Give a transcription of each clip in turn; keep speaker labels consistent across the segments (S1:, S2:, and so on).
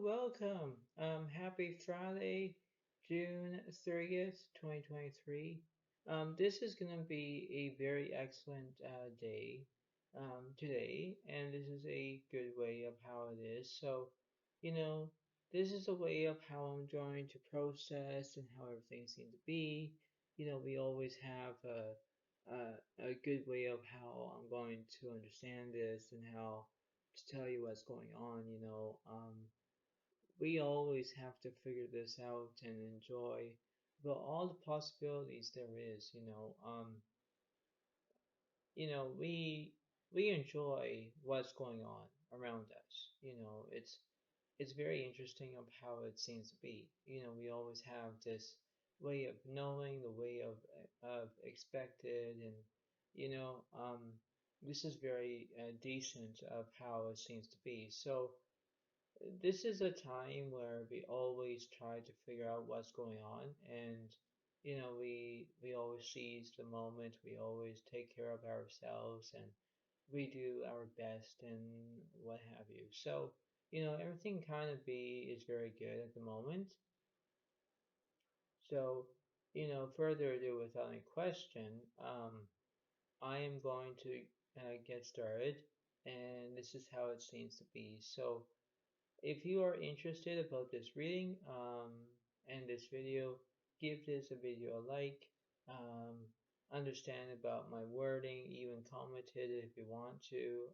S1: welcome. Happy Friday, June 30th, 2023. This is going to be a very excellent day today, and this is a good way of how it is. So, you know, this is a way of how I'm trying to process and how everything seems to be. We always have a good way of how I'm going to understand this and how to tell you what's going on. We always have to figure this out and enjoy well all the possibilities there is. We enjoy what's going on around us. It's very interesting of how it seems to be. We always have this way of knowing, the way of expected, and you know, um, this is very decent of how it seems to be. So this is a time where we always try to figure out what's going on, and we always seize the moment, we always take care of ourselves, and we do our best and what have you. So everything kind of be is very good at the moment. So further ado without any question, I am going to get started, and this is how it seems to be. So if you are interested about this reading and this video, give this a video a like. Um, Understand about my wording, even comment it if you want to.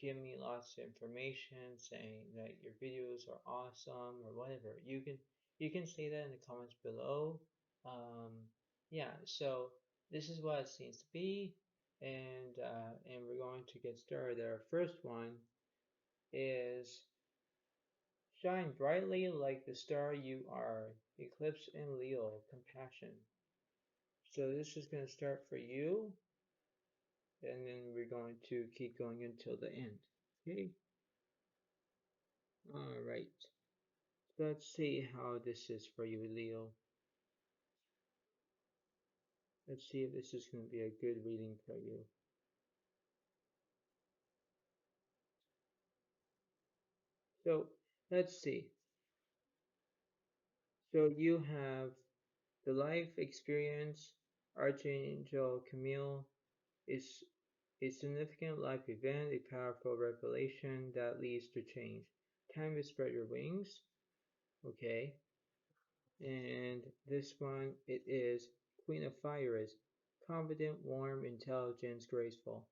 S1: Give me lots of information saying that your videos are awesome or whatever. You can say that in the comments below. Um, yeah, so this is what it seems to be, and we're going to get started. Our first one is shine brightly like the star you are. Eclipse in Leo, compassion. So this is going to start for you, and then we're going to keep going until the end. Okay. All right. Let's see how this is for you, Leo. Let's see if this is going to be a good reading for you. So let's see. So you have the life experience, Archangel Camille is a significant life event, a powerful revelation that leads to change. Time to spread your wings. Okay. And this one, it is Queen of Fire is confident, warm, intelligent, graceful.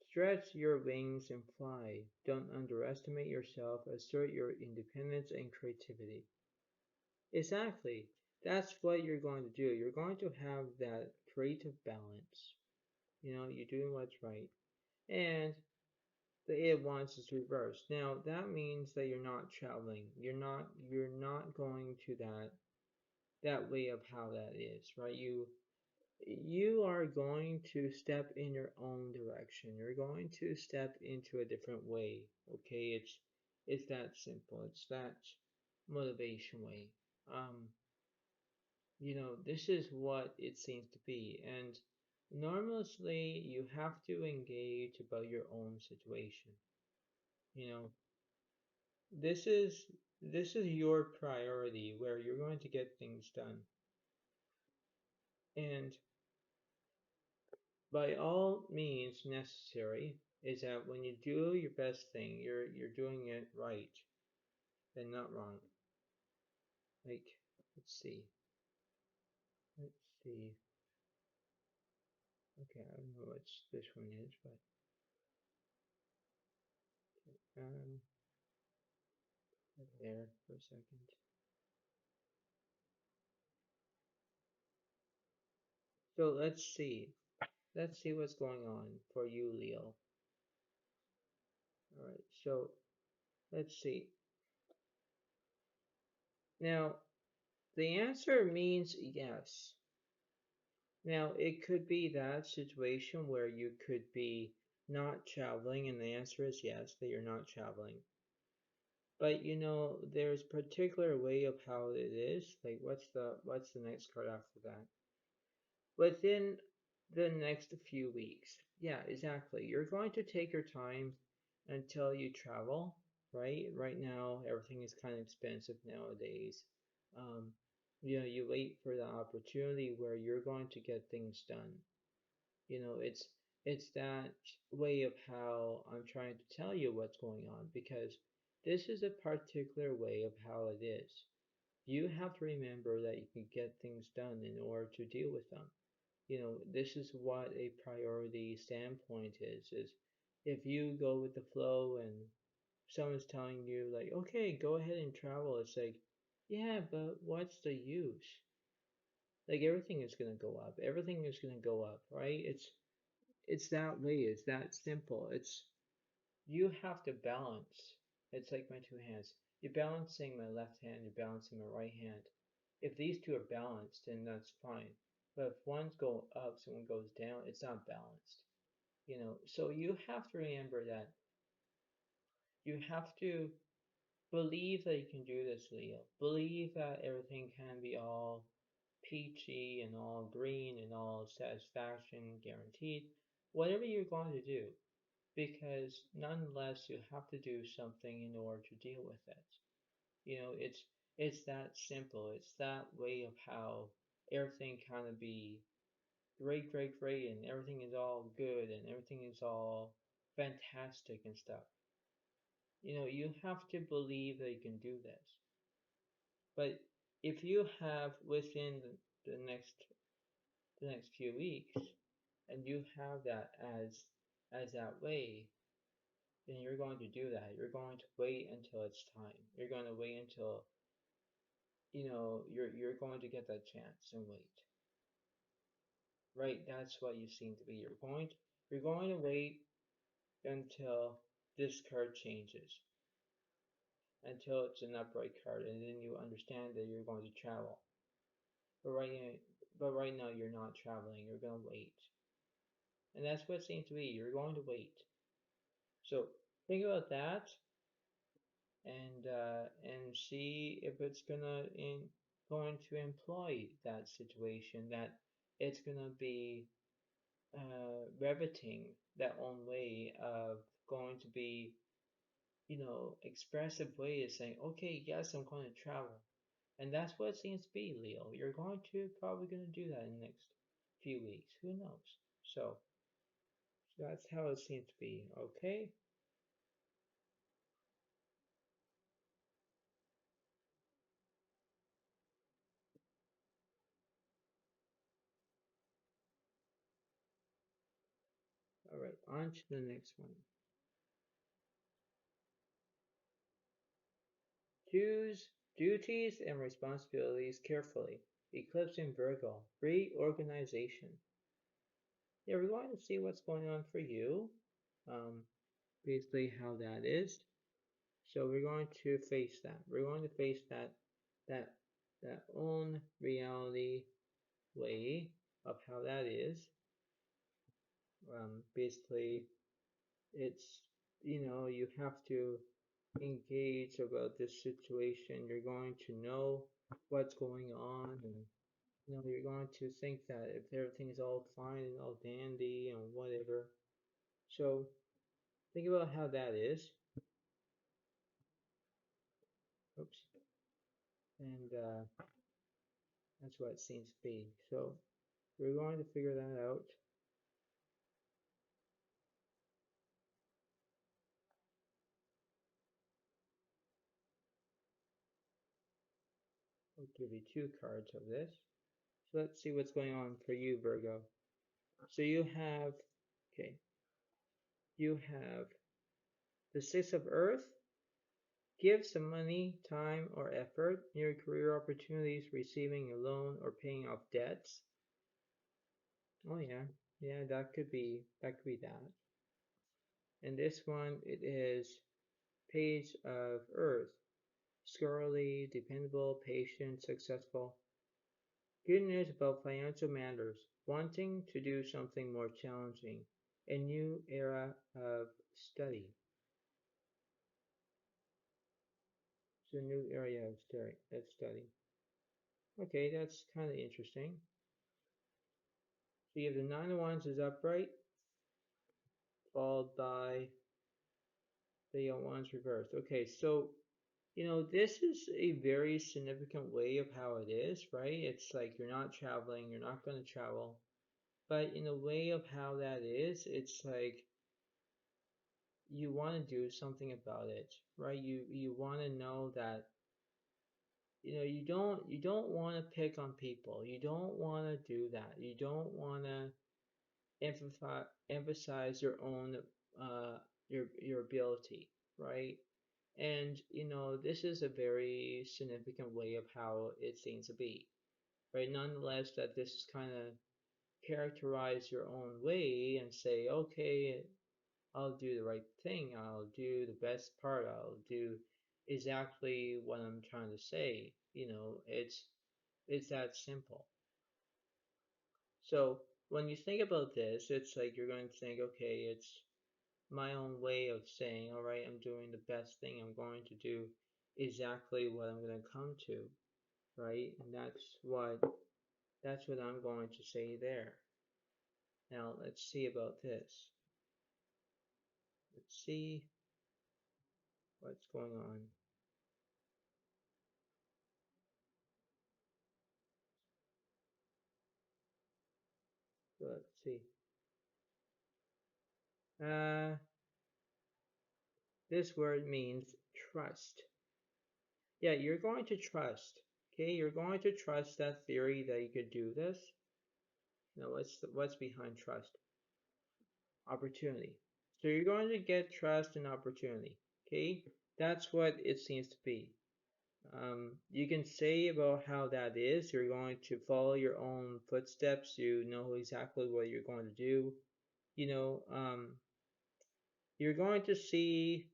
S1: Stretch your wings and fly. Don't underestimate yourself. Assert your independence and creativity. Exactly. That's what you're going to do. You're going to have that creative balance. You're doing what's right. And the it wants is reversed. Now that means that you're not traveling. You're not going to that way of how that is, right? You are going to step in your own direction. You're going to step into a different way. Okay, it's that simple. It's that motivation way. Um, this is what it seems to be. And normally you have to engage about your own situation. You know, this is this is your priority where you're going to get things done. And by all means necessary is that when you do your best thing, you're doing it right and not wrong. Like, let's see. Let's see. Okay, I don't know what this one is, but um there for a second. So let's see. Let's see what's going on for you, Leo. All right. So let's see. Now, the answer means yes. Now, it could be that situation where you could be not traveling, and the answer is yes, that you're not traveling. But there's particular way of how it is. Like, what's the next card after that? Within the next few weeks. Yeah, exactly. You're going to take your time until you travel. right? Right now, everything is kind of expensive nowadays. Um, you know, you wait for the opportunity where you're going to get things done. You know, it's that way of how I'm trying to tell you what's going on because this is a particular way of how it is. You have to remember that you can get things done in order to deal with them. You know, this is what a priority standpoint is if you go with the flow and someone's telling you like, okay, go ahead and travel, it's like, yeah, but what's the use? Like everything is gonna go up. Everything is gonna go up, right? It's that way, it's that simple. It's you have to balance. It's like my two hands. You're balancing my left hand, you're balancing my right hand. If these two are balanced, then that's fine. But if one's go up, someone goes down, it's not balanced. You know, so you have to remember that you have to believe that you can do this, Leo. Believe that everything can be all peachy and all green and all satisfaction guaranteed. Whatever you're going to do, because nonetheless you have to do something in order to deal with it. You know, it's that simple. It's that way of how everything kind of be great, great, great, and everything is all good and everything is all fantastic and stuff. You know, you have to believe that you can do this. But if you have within the next few weeks and you have that as that way, then you're going to do that. You're going to wait until it's time. You're going to wait until you know you're going to get that chance and wait. Right? That's what you seem to be. You're going to wait until this card changes, until it's an upright card, and then you understand that you're going to travel. But right now, you're not traveling. You're going to wait, and that's what it seems to be. You're going to wait. So think about that, and see if it's going to employ that situation. That it's gonna be riveting that own way of going to be, you know, expressive way of saying, okay, yes, I'm going to travel. And that's what it seems to be, Leo. You're probably going to do that in the next few weeks. Who knows? So that's how it seems to be. Okay. All right. On to the next one. Choose duties and responsibilities carefully. Eclipse in Virgo. Reorganization. Yeah, we're going to see what's going on for you. Um, Basically how that is. So we're going to face that. We're going to face that that own reality way of how that is. Basically, it's you know you have to engage about this situation. You're going to know what's going on, and you know you're going to think that if everything's all fine and all dandy and whatever. So think about how that is. Oops, and that's what it seems to be. So we're going to figure that out. I'll give you two cards of this. So let's see what's going on for you, Virgo. So okay, you have the Six of Earth. Give some money, time, or effort in your career opportunities, receiving a loan or paying off debts. Oh yeah, yeah, that could be that. And this one, it is Page of Earth. Scholarly, dependable, patient, successful. Good news about financial matters. Wanting to do something more challenging. A new era of study. It's a new area of study. Okay, that's kind of interesting. So you have the Nine of Wands is upright, followed by The Wands reversed. Okay, so this is a very significant way of how it is, right? It's like you're not traveling, you're not going to travel, but in a way of how that is, it's like you want to do something about it, right? You want to know that you don't want to pick on people. You don't want to do that. You don't want to emphasize your own your ability, right? And this is a very significant way of how it seems to be, right? Nonetheless, that this is kind of characterize your own way and say, okay, I'll do the right thing. I'll do the best part. I'll do exactly what I'm trying to say. It's that simple. So when you think about this, it's like you're going to think, okay, it's my own way of saying, all right, I'm doing the best thing. I'm going to do exactly what I'm going to come to, right? And that's what I'm going to say there. Now let's see about this. Let's see what's going on. So let's see. Uh, this word means trust. Yeah, you're going to trust. Okay, you're going to trust that theory that you could do this. Now, what's behind trust? Opportunity. So you're going to get trust and opportunity. Okay, that's what it seems to be. You can say about how that is. You're going to follow your own footsteps. You know exactly what you're going to do. You know, you're going to see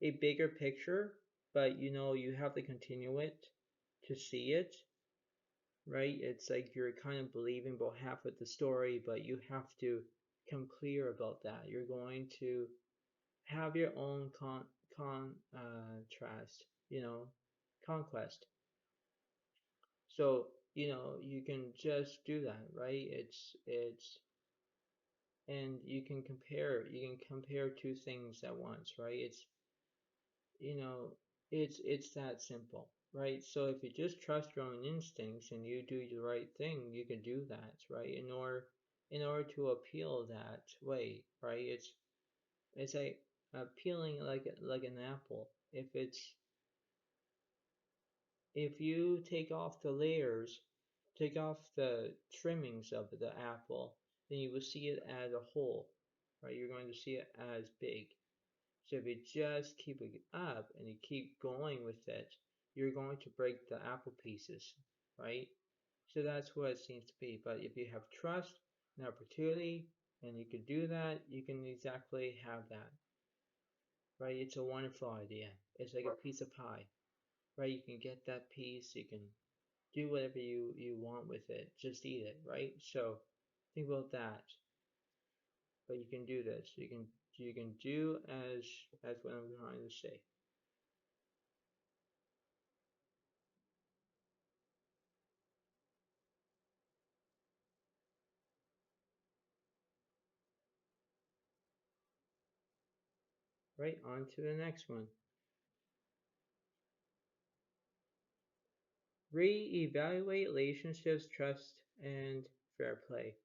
S1: a bigger picture, but you have to continue it to see it, right? It's like you're kind of believing about half of the story, but you have to come clear about that. You're going to have your own contrast, conquest. So, you can just do that, right? And you can compare two things at once, right? you know, it's that simple, right? So if you just trust your own instincts and you do the right thing, you can do that, right? In order to appeal that way, right? It's like peeling like an apple. If you take off the layers, take off the trimmings of the apple, then you will see it as a whole, right? You're going to see it as big. So if you just keep it up and you keep going with it, you're going to break the apple pieces, right? So that's what it seems to be. But if you have trust and opportunity and you can do that, you can exactly have that, right? It's a wonderful idea. It's like a piece of pie, right? You can get that piece, you can do whatever you want with it, just eat it, right? So think about that. But you can do this. You can do as what I'm trying to say. Right, on to the next one. Re-evaluate relationships, trust, and fair play.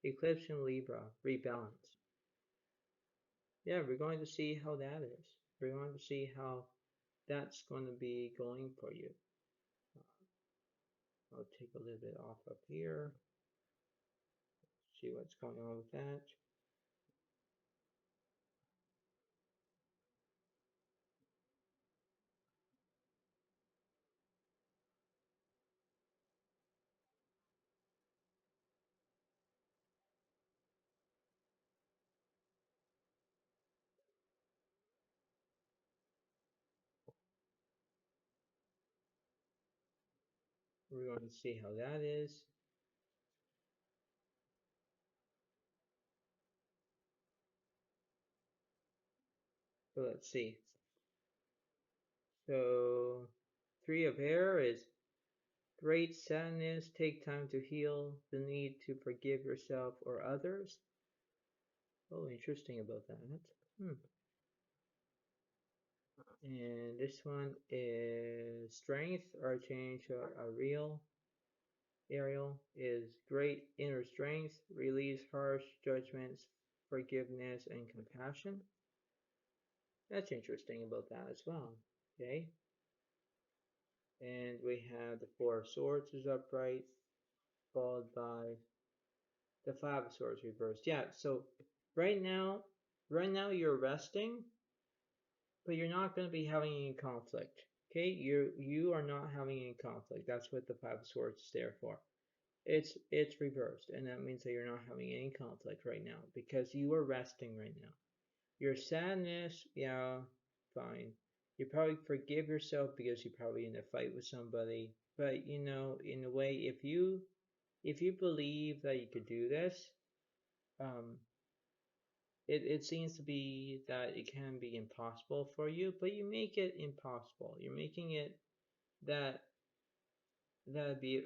S1: Eclipse in Libra, rebalance. Yeah, we're going to see how that is. We're going to see how that's going to be going for you. I'll take a little bit off up here. See what's going on with that. We're going to see how that is. So let's see. So, three of air is great sadness, take time to heal, the need to forgive yourself or others. Oh, interesting about that. Hmm. And this one is Strength, Archangel Ariel is great inner strength, release harsh judgments, forgiveness, and compassion. That's interesting about that as well. Okay. And we have the Four of Swords is upright, followed by the Five of Swords reversed. Yeah, so right now you're resting, but you're not going to be having any conflict. Okay, you are not having any conflict. That's what the Five of Swords is there for. It's reversed, and that means that you're not having any conflict right now because you are resting right now. Your sadness, yeah, fine. You probably forgive yourself because you're probably in a fight with somebody. But you know, in a way, if you believe that you could do this, um, it seems to be that it can be impossible for you, but you make it impossible. You're making it that that be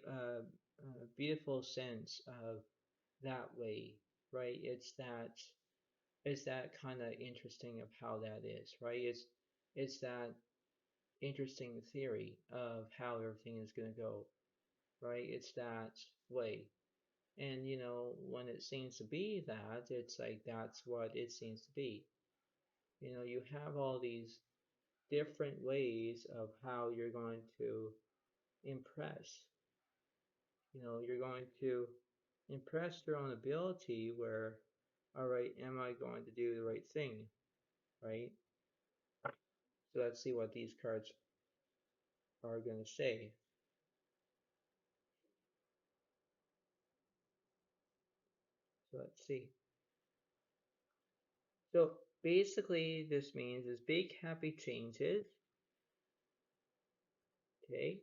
S1: beautiful sense of that way, right? It's that kind of interesting of how that is, right? It's that interesting theory of how everything is going to go, right? It's that way. And you know, when it seems to be that, it's like that's what it seems to be. You know, you have all these different ways of how you're going to impress. You know, you're going to impress your own ability where, all right, am I going to do the right thing, right? So let's see what these cards are going to say. So let's see. So basically this means is big happy changes, okay?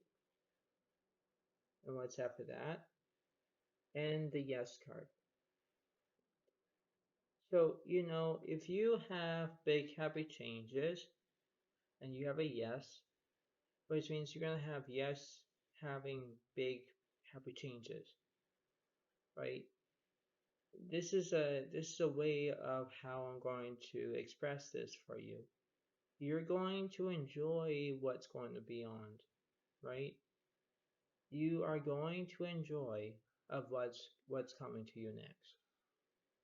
S1: And what's after that? And the yes card. So, you know, if you have big happy changes and you have a yes, which means you're going to have yes having big happy changes, right? This is a way of how I'm going to express this for you. You're going to enjoy what's going to be on, right? You are going to enjoy of what's coming to you next,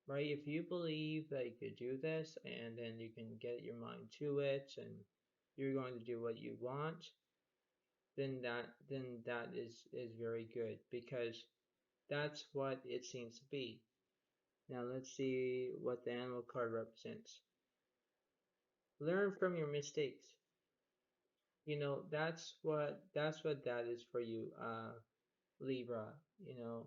S1: right? If you believe that you could do this and then you can get your mind to it and you're going to do what you want, then that is very good because that's what it seems to be. Now let's see what the animal card represents. Learn from your mistakes. You know, that's what that is for you, Libra. You know,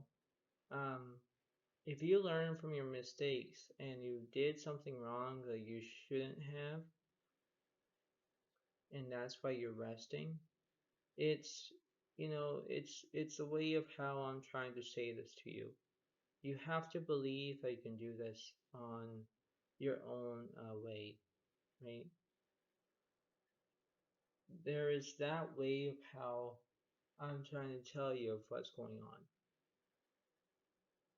S1: if you learn from your mistakes and you did something wrong that you shouldn't have, and that's why you're resting, it's you know, it's a way of how I'm trying to say this to you. You have to believe that you can do this on your own way, right? There is that way of how I'm trying to tell you of what's going on,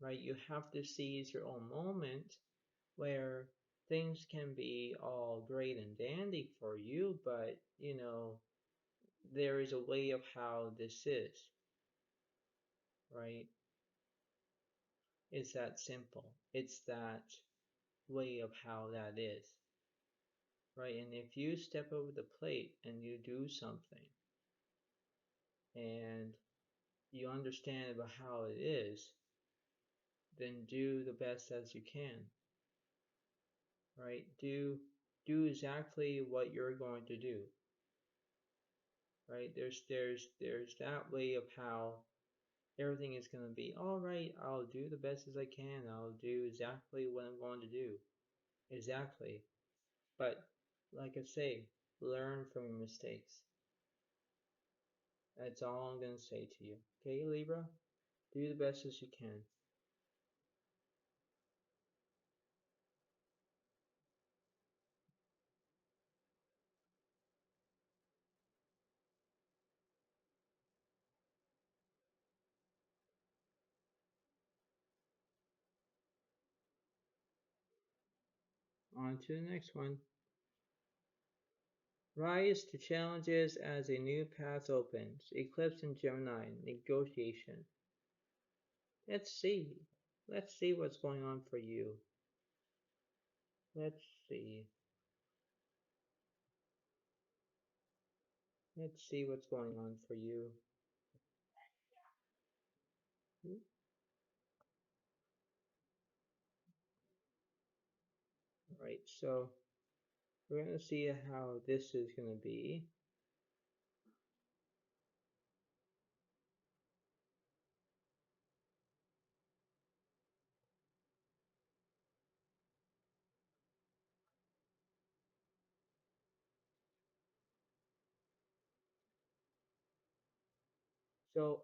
S1: right? You have to seize your own moment where things can be all great and dandy for you, but you know, there is a way of how this is, right? It's that simple. It's that way of how that is, right? And if you step over the plate and you do something and you understand about how it is, then do the best as you can, right? Do exactly what you're going to do, right? There's that way of how everything is going to be all right. I'll do the best as I can. I'll do exactly what I'm going to do. Exactly. But like I say, learn from your mistakes. That's all I'm going to say to you. Okay, Libra? Do the best as you can. On to the next one. Rise to challenges as a new path opens. Eclipse in Gemini, negotiation. Let's see. Let's see what's going on for you. Let's see. Let's see what's going on for you. Alright, so we're going to see how this is going to be. So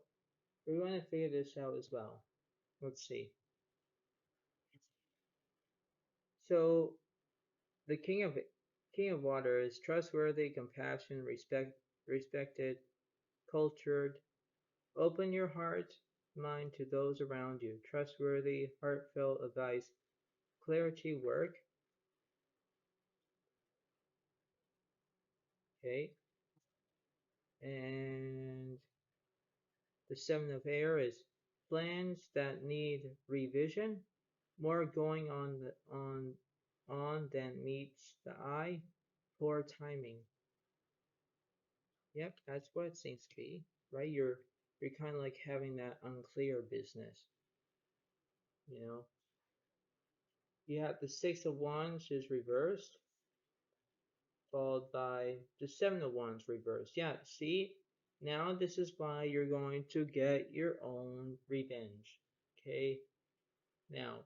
S1: we're going to figure this out as well. Let's see. So the King of Water is trustworthy, compassionate, respected, cultured. Open your heart, mind to those around you. Trustworthy, heartfelt advice, clarity, work. Okay, and the Seven of Air is plans that need revision. More going on than meets the eye. Poor timing. Yep, that's what it seems to be, right? You're kind of like having that unclear business, you know. You have the Six of Wands is reversed, followed by the Seven of Wands reversed. Yeah, see, now this is why you're going to get your own revenge. Okay, now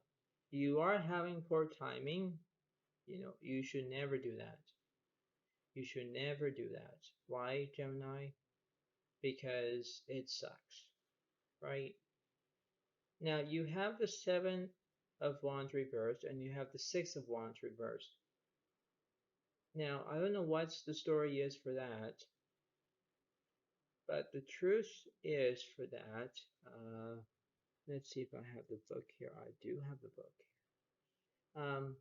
S1: you are having poor timing. You know, you should never do that. You should never do that. Why, Gemini? Because it sucks, right? Now you have the Seven of Wands reversed and you have the Six of Wands reversed. Now, I don't know what the story is for that, but the truth is for that, let's see if I have the book here. I do have the book.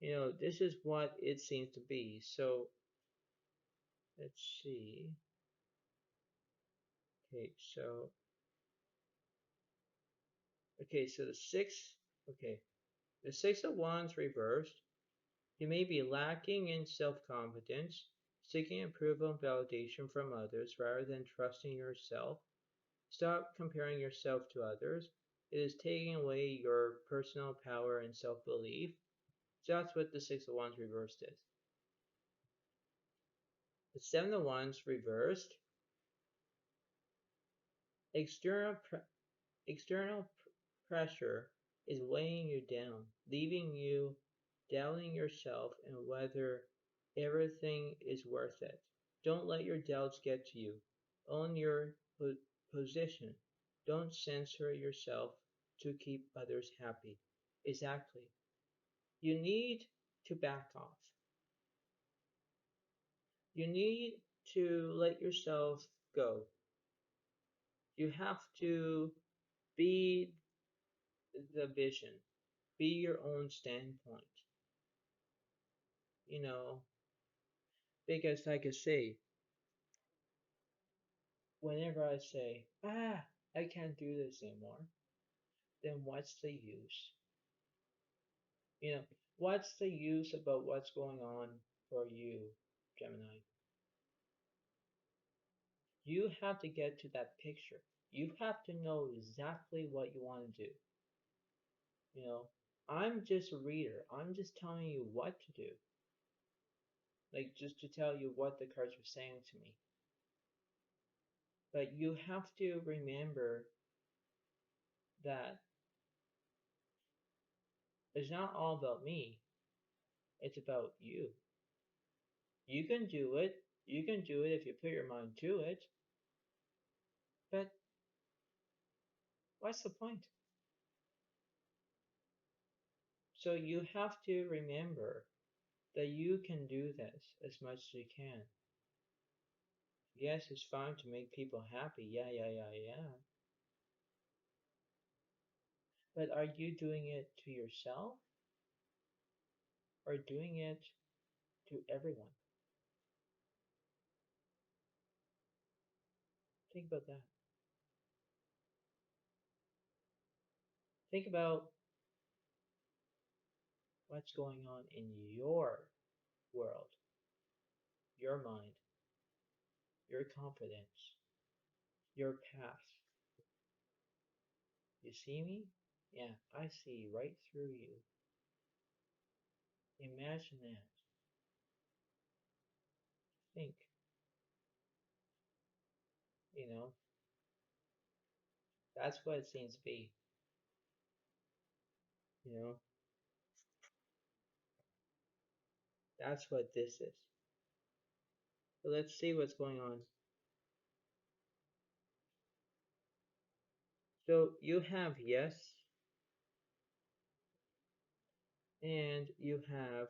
S1: You know, this is what it seems to be. So let's see. Okay, so okay, the Six of Wands reversed. You may be lacking in self-confidence, seeking approval and validation from others rather than trusting yourself. Stop comparing yourself to others. It is taking away your personal power and self-belief. So that's what the Six of Wands reversed is. The Seven of Wands reversed. External external pressure is weighing you down, leaving you doubting yourself and whether everything is worth it. Don't let your doubts get to you. Own your position. Don't censor yourself to keep others happy. Exactly. You need to back off. You need to let yourself go. You have to be the vision, be your own standpoint. You know, because like I say, whenever I say, I can't do this anymore, then what's the use? You know, what's the use about what's going on for you, Gemini? You have to get to that picture. You have to know exactly what you want to do. You know, I'm just a reader. I'm just telling you what to do. Like, just to tell you what the cards are saying to me. But you have to remember that it's not all about me. It's about you. You can do it. You can do it if you put your mind to it. But what's the point? So you have to remember that you can do this as much as you can. Yes, it's fine to make people happy. Yeah. But are you doing it to yourself or doing it to everyone? Think about that. Think about what's going on in your world, your mind, your confidence, your path. You see me? Yeah, I see right through you. Imagine that. Think, you know, that's what it seems to be, you know, that's what this is. So let's see what's going on. So you have yes, and you have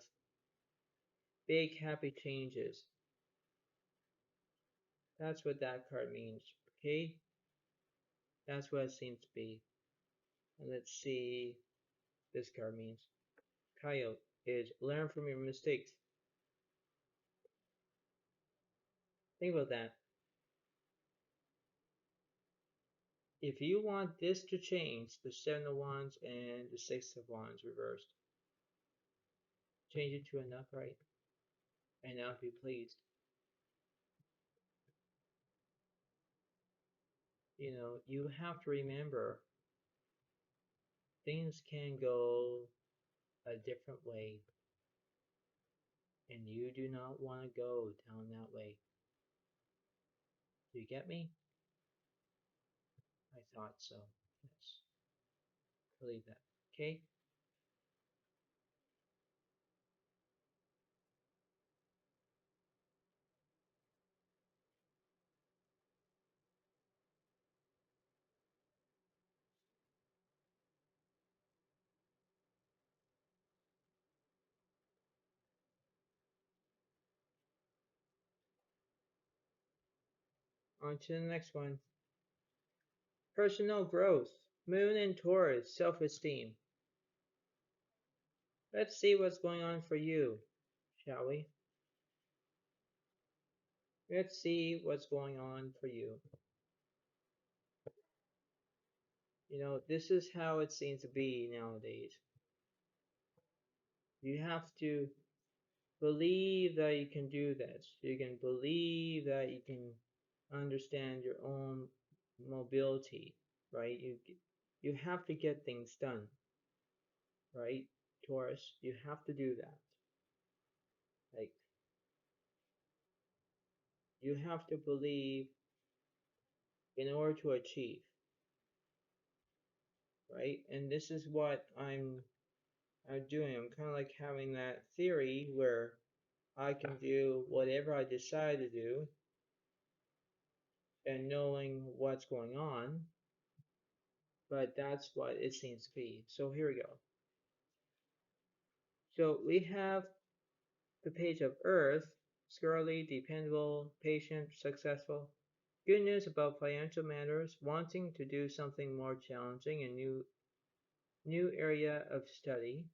S1: big happy changes. That's what that card means, okay? That's what it seems to be. And let's see this card means. Coyote is learn from your mistakes. Think about that. If you want this to change, the Seven of Wands and the Six of Wands reversed, change it to an upright, and now be pleased. You know, you have to remember things can go a different way, and you do not want to go down that way. Do you get me? I thought so. Yes. Believe that. Okay? On to the next one. Personal growth. Moon and Taurus. Self-esteem. Let's see what's going on for you, shall we? Let's see what's going on for you. You know, this is how it seems to be nowadays. You have to believe that you can do this. You can believe that you can understand your own mobility, right? You have to get things done, right? Taurus, you have to do that. Like you have to believe in order to achieve, right? And this is what I'm doing. I'm kind of like having that theory where I can do whatever I decide to do and knowing what's going on, but that's what it seems to be. So here we go. So we have the page of Earth, scholarly, dependable, patient, successful. Good news about financial matters, wanting to do something more challenging and new area of study.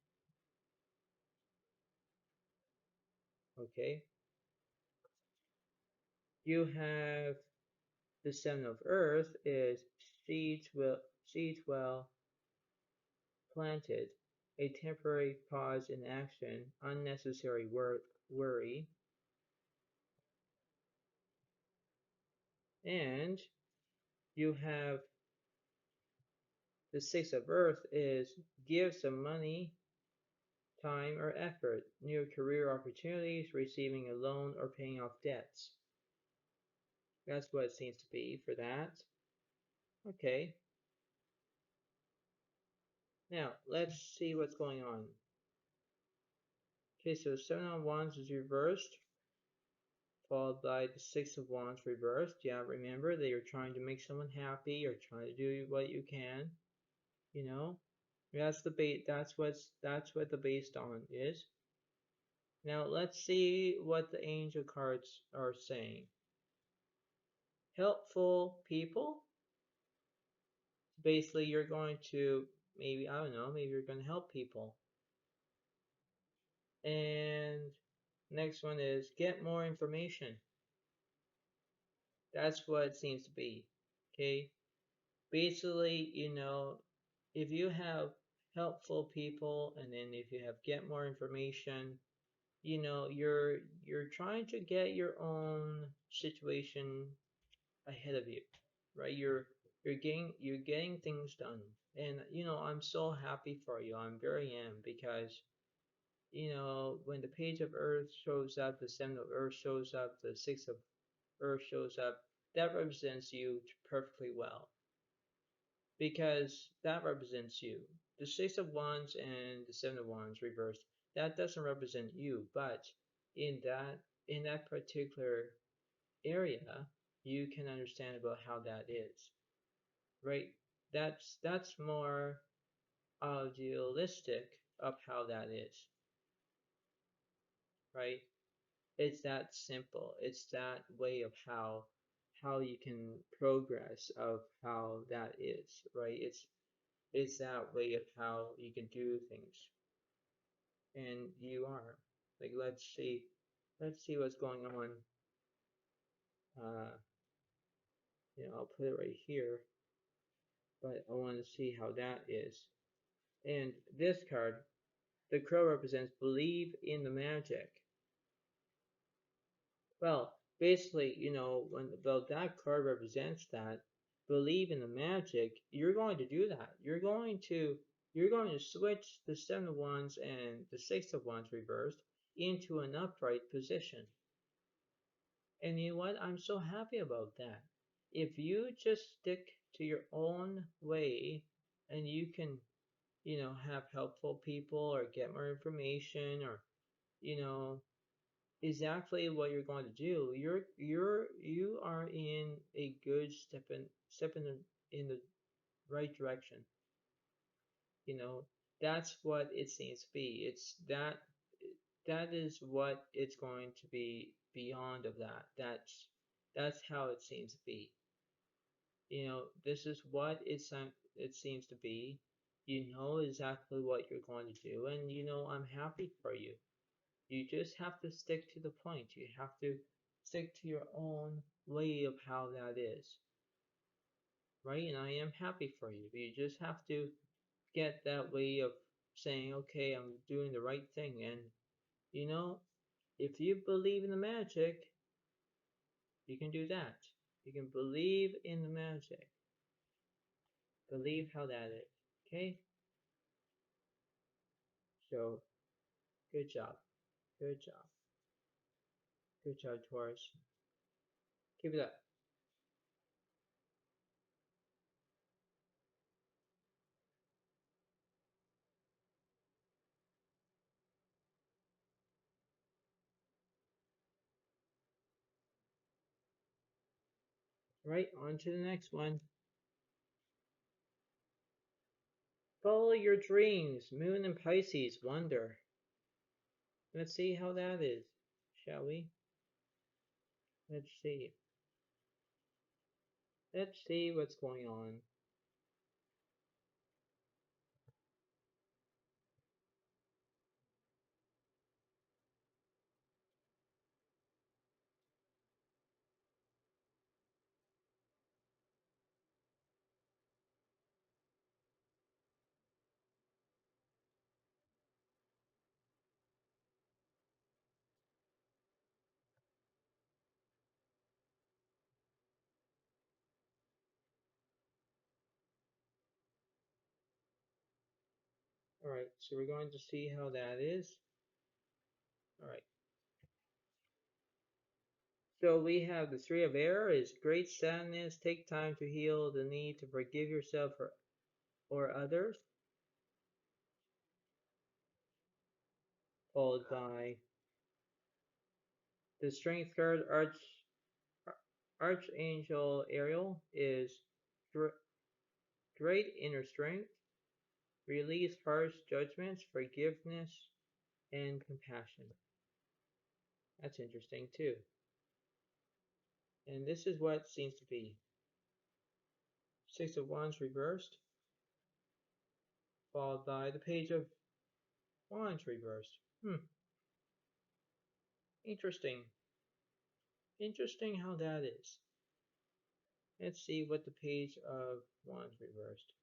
S1: Okay. You have the Seven of Earth is seeds well planted, a temporary pause in action, unnecessary worry, and you have the Six of Earth is give some money, time, or effort, new career opportunities, receiving a loan, or paying off debts. That's what it seems to be for that. Okay. Now, let's see what's going on. Okay, so Seven of Wands is reversed, followed by the Six of Wands reversed. Yeah, remember that you're trying to make someone happy, you're trying to do what you can, you know. That's the bait. That's what the based on is. Now let's see what the angel cards are saying. Helpful people. Basically, you're going to maybe I don't know. Maybe you're going to help people. And next one is get more information. That's what it seems to be. Okay? Basically, if you have helpful people and then if you have get more information, you're trying to get your own situation ahead of you, right? You're getting things done. And I'm so happy for you. I'm very am because when the page of earth shows up, the seven of earth shows up, the six of earth shows up, that represents you perfectly well because that represents you. The six of wands and the seven of wands reversed, that doesn't represent you, but in that in that particular area, you can understand about how that is, right? That's more idealistic of how that is, right? It's that simple. It's that way of how you can progress of how that is, right? It's that way of how you can do things, and you are. Like let's see what's going on. Uh, I'll put it right here, but I want to see how that is. And this card, the crow represents believe in the magic. Well, basically, when that card represents that believe in the magic, you're going to do that. You're going to switch the seven of wands and the six of wands reversed into an upright position. And you know what? I'm so happy about that. If you just stick to your own way and you can, have helpful people or get more information or, you know, exactly what you're going to do, you are in a good step in the right direction. You know, that's what it seems to be. That is what it's going to be beyond of that. That's how it seems to be. This is what it seems to be. You know exactly what you're going to do, and I'm happy for you. You just have to stick to the point. You have to stick to your own way of how that is, right? And I am happy for you. You just have to get that way of saying, okay, I'm doing the right thing. And, you know, if you believe in the magic, you can do that. You can believe in the magic. Believe how that is. Okay? So, good job. Good job. Good job, Taurus. Keep it up. Right, on to the next one. Follow your dreams. Moon and Pisces. Wonder. Let's see how that is, shall we? Let's see. Let's see what's going on. Alright, so we're going to see how that is. Alright. So we have the Three of Air is great sadness. Take time to heal the need to forgive yourself or others. Followed by the Strength card, Archangel Ariel is great inner strength. Release harsh judgments, forgiveness, and compassion. That's interesting too. And this is what it seems to be. Six of Wands reversed, followed by the Page of Wands reversed. Interesting. Interesting how that is. Let's see what the Page of Wands reversed.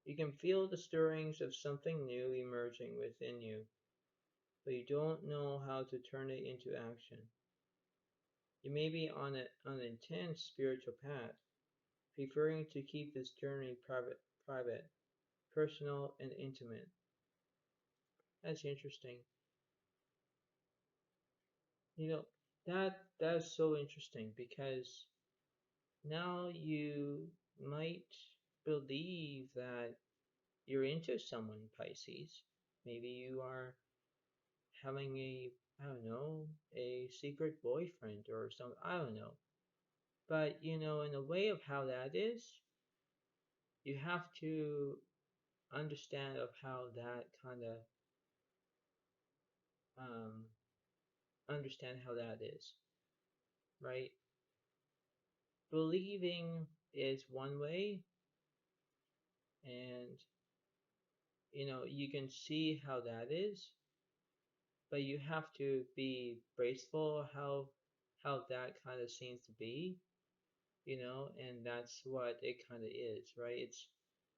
S1: You can feel the stirrings of something new emerging within you, but you don't know how to turn it into action. You may be on an intense spiritual path, preferring to keep this journey private, personal, and intimate. That's interesting. You know, that's so interesting because now you might believe that you're into someone, Pisces. Maybe you are having I don't know, a secret boyfriend or some, I don't know. But, in a way of how that is, you have to understand of how that kind of, um, understand how that is, right? Believing is one way, and, you can see how that is, but you have to be graceful how that kind of seems to be, and that's what it kind of is, right?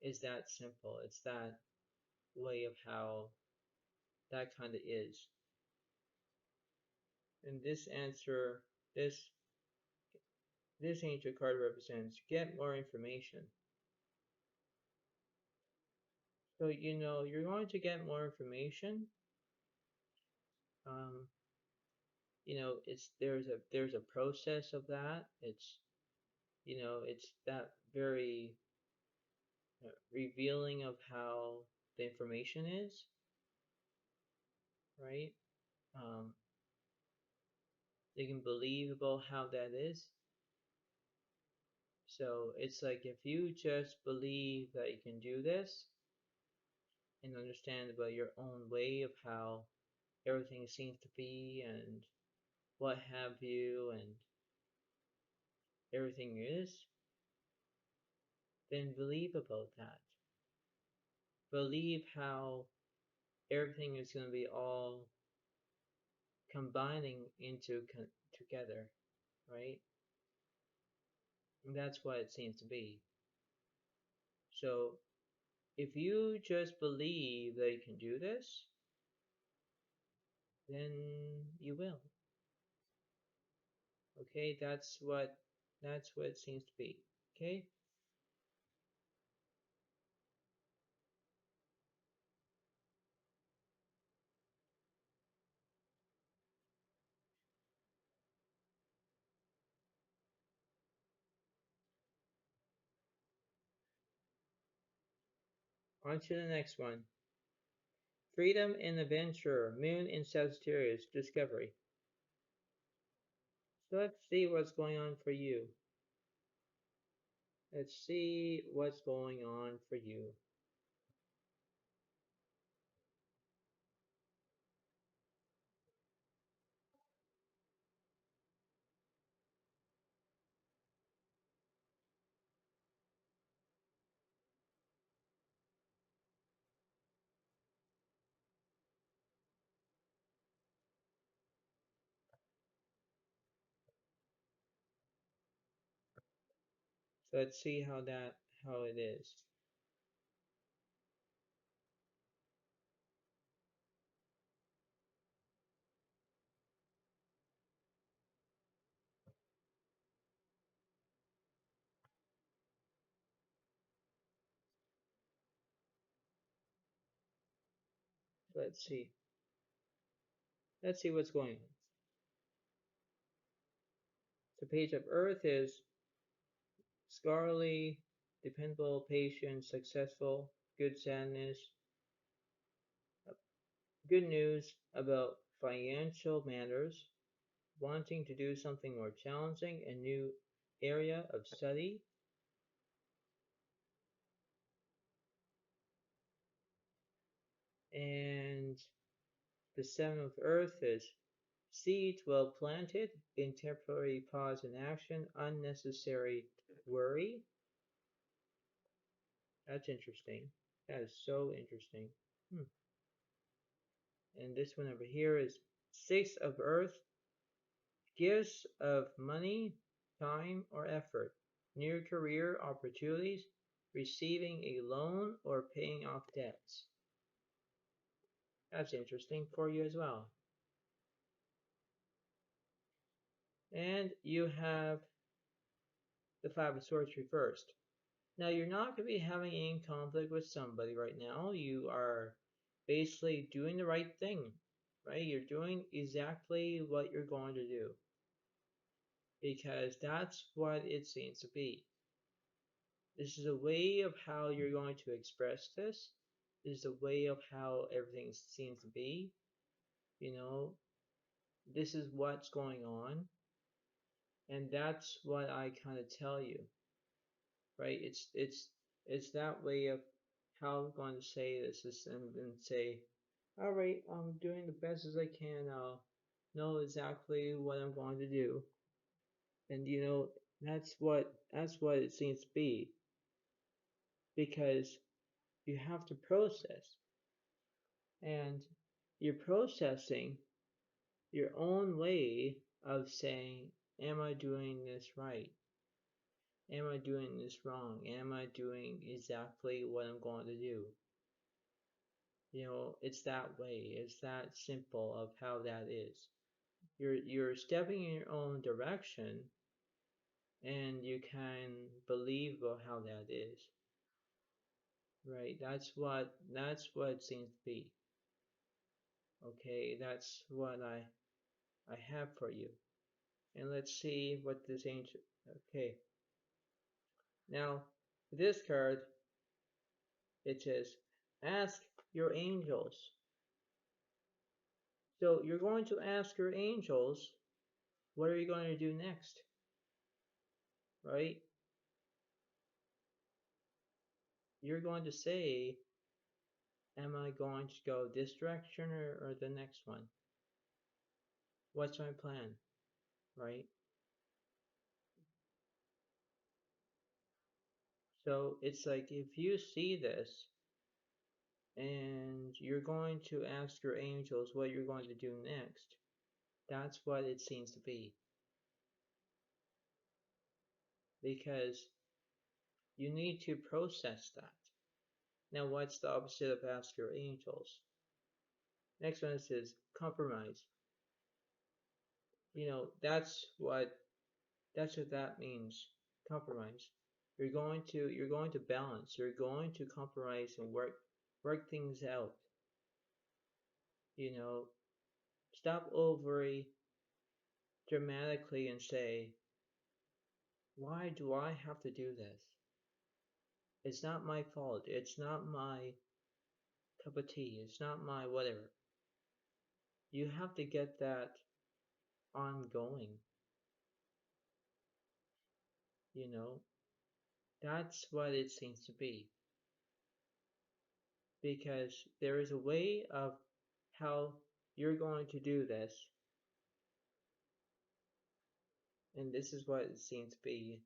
S1: It's that simple. It's that way of how that kind of is. And this answer, this angel card represents get more information. So you're going to get more information. Um, it's there's a process of that. It's that very revealing of how the information is, right? Um, you can believe about how that is. So it's like if you just believe that you can do this and understand about your own way of how everything seems to be and what have you and everything is, then believe about that. Believe how everything is going to be all combining into together, right? And that's what it seems to be. So if you just believe that you can do this, then you will. Okay, that's what it seems to be. Okay, on to the next one. Freedom and adventure, Moon in Sagittarius, discovery. So let's see what's going on for you. Let's see what's going on for you. So let's see how it is. Let's see. Let's see what's going on. The Page of Earth is scholarly, dependable, patient, successful, good sadness, good news about financial matters, wanting to do something more challenging, a new area of study, and the Seven of Earth is seeds well planted, in temporary pause in action, unnecessary worry. That's interesting. That is so interesting. Hmm. And this one over here is Six of Earth, gifts of money, time, or effort, new career opportunities, receiving a loan, or paying off debts. That's interesting for you as well. And you have the Five of Swords reversed. Now, you're not going to be having any conflict with somebody right now. You are basically doing the right thing, right? You're doing exactly what you're going to do because that's what it seems to be. This is a way of how you're going to express this. This is a way of how everything seems to be. You know, this is what's going on. And that's what I kind of tell you, right? It's that way of how I'm going to say this is and say, all right, I'm doing the best as I can. I'll know exactly what I'm going to do. And you know, that's what it seems to be because you have to process and you're processing your own way of saying, am I doing this right? Am I doing this wrong? Am I doing exactly what I'm going to do? You know, it's that way. It's that simple of how that is. You're stepping in your own direction and you can believe about how that is. Right? That's what it seems to be. Okay, that's what I have for you. And let's see what this angel. Okay. Now, this card, it says, ask your angels. So you're going to ask your angels, what are you going to do next? Right? You're going to say, am I going to go this direction or the next one? What's my plan? Right? So it's like if you see this and you're going to ask your angels what you're going to do next, that's what it seems to be. Because you need to process that. Now, what's the opposite of ask your angels? Next one is compromise. You know, that's what that means. Compromise. You're going to balance. You're going to compromise and work things out. You know, stop over dramatically and say, why do I have to do this? It's not my fault. It's not my cup of tea. It's not my whatever. You have to get that ongoing. You know, that's what it seems to be. Because there is a way of how you're going to do this. And this is what it seems to be.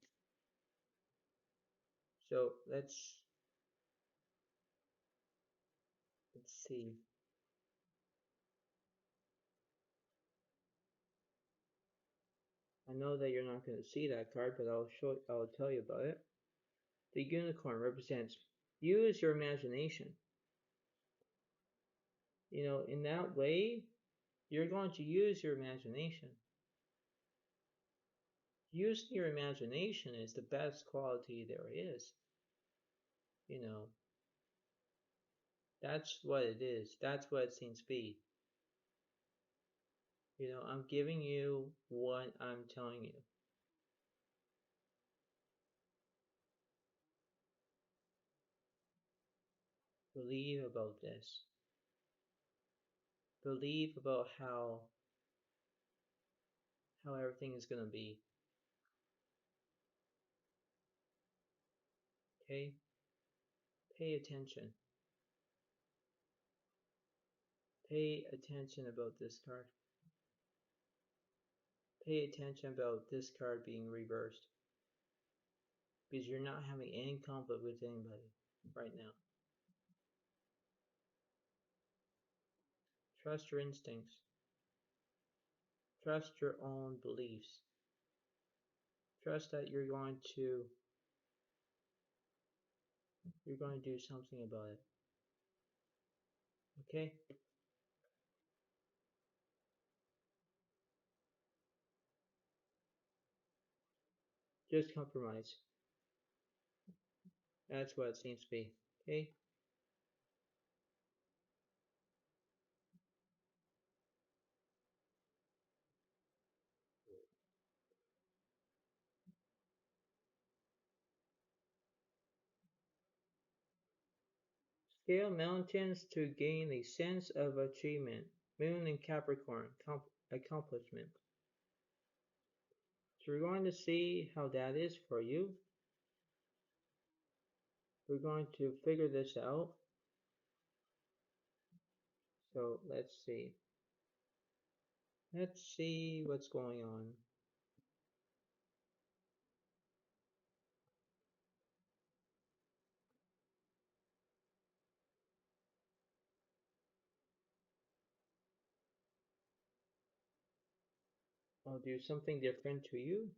S1: So let's see. I know that you're not going to see that card, but I'll tell you about it. The unicorn represents use your imagination. You know, in that way, you're going to use your imagination. Using your imagination is the best quality there is. You know, that's what it is. That's what it seems to be. You know, I'm giving you what I'm telling you. Believe about this. Believe about how everything is going to be. Okay? Pay attention. Pay attention about this card. Pay attention about this card being reversed. Because you're not having any conflict with anybody right now. Trust your instincts. Trust your own beliefs. Trust that you're going to do something about it. Okay? Just compromise. That's what it seems to be. Okay? Scale mountains to gain a sense of achievement. Moon in Capricorn, accomplishment. So we're going to see how that is for you. We're going to figure this out. So let's see. Let's see what's going on. I'll do something different to you.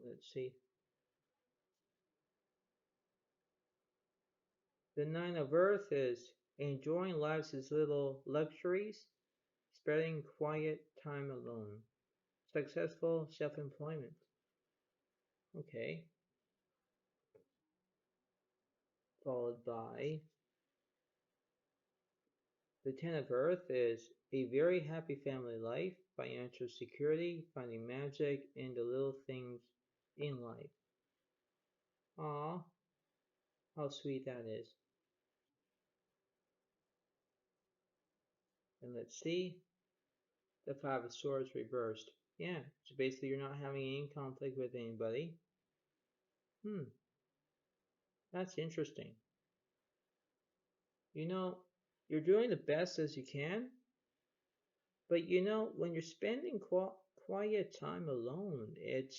S1: Let's see. The Nine of Earth is enjoying life's little luxuries, spending quiet time alone, successful self-employment. Okay. Followed by the Ten of Earth is a very happy family life, financial security, finding magic in the little things in life. Ah, how sweet that is. And let's see, the Five of Swords reversed. Yeah, so basically you're not having any conflict with anybody. That's interesting. You know, you're doing the best as you can, but you know, when you're spending quiet time alone, it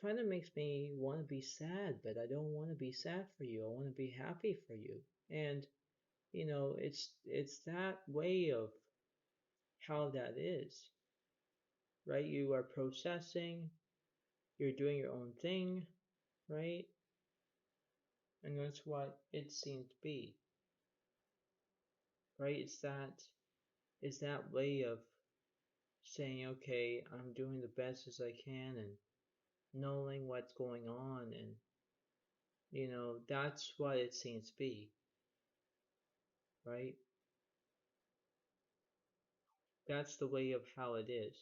S1: kind of makes me want to be sad, but I don't want to be sad for you. I want to be happy for you. And, it's that way of how that is, right? You are processing, you're doing your own thing, right? And that's what it seems to be, right? It's that way of saying, okay, I'm doing the best as I can and knowing what's going on. And, that's what it seems to be, right? That's the way of how it is,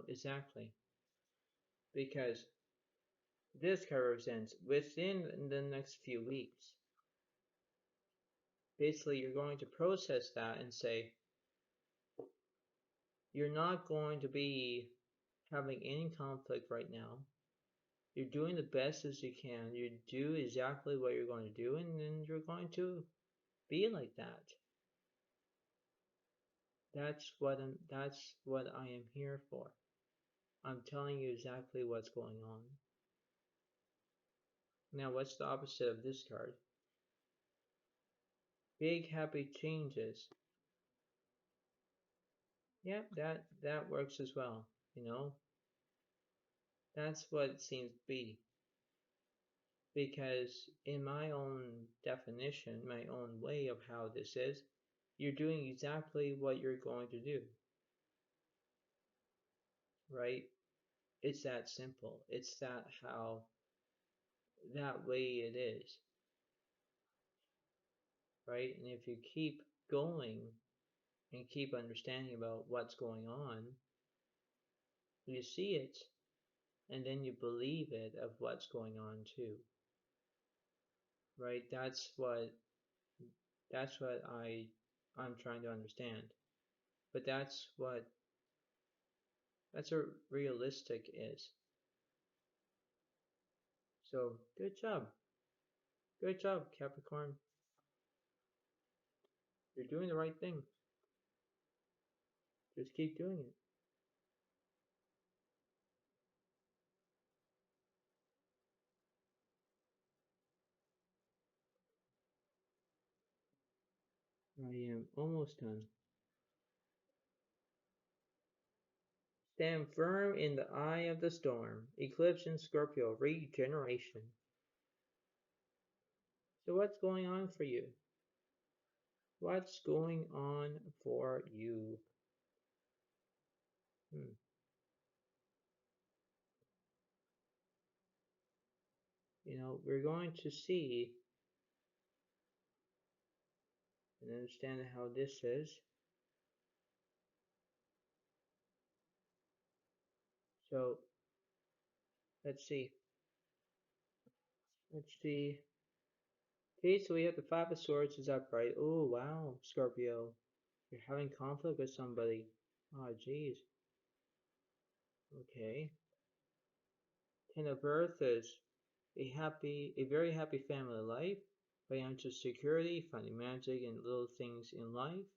S1: exactly. Because this card represents within the next few weeks. Basically, you're going to process that and say, you're not going to be having any conflict right now. You're doing the best as you can. You do exactly what you're going to do, and then you're going to be like that. That's what I am here for. I'm telling you exactly what's going on. Now, what's the opposite of this card? Big happy changes. Yeah, that works as well. That's what it seems to be. Because in my own definition, my own way of how this is, you're doing exactly what you're going to do, right? It's that simple. It's that way it is, right? And if you keep going and keep understanding about what's going on, you see it, and then you believe it of what's going on too, right? That's what I'm trying to understand. But that's what realistic is. So good job. Good job, Capricorn. You're doing the right thing. Just keep doing it. I am almost done. Stand firm in the eye of the storm. Eclipse in Scorpio, regeneration. So what's going on for you? What's going on for you? Hmm. We're going to see and understand how this is. So let's see. Let's see. Okay, so we have the Five of Swords is upright. Oh wow, Scorpio. You're having conflict with somebody. Oh geez. Okay. Ten of Earth is a very happy family life, financial security, finding magic in little things in life.